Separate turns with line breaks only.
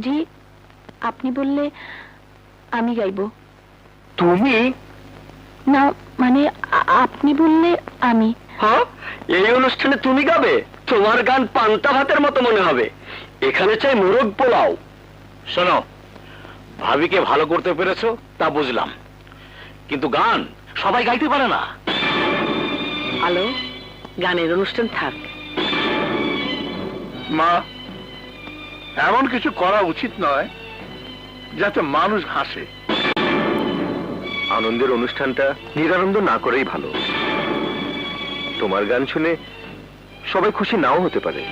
জি, আপনি বললে আমি গাইব।
তুমি?
না মানে আপনি বললে আমি।
হ্যাঁ, এই অনুষ্ঠানে তুমি গাবে? তোমার গান পান্তা ভাতের মতো মনে হবে। এখানে চাই মোরগ পোলাও।
শোনো, ভাবিকে ভালো করতে পেরেছো তা বুঝলাম, কিন্তু গান সবাই গাইতে পারে না।
আলো, গানের অনুষ্ঠান থাক।
মা, এমন কিছু করা উচিত নয় যাতে মানুষ হাসে।
আনন্দের অনুষ্ঠানটা নিরানন্দ না করেই ভালো। তোমার গান শুনে সবাই খুশি নাও হতে পারে।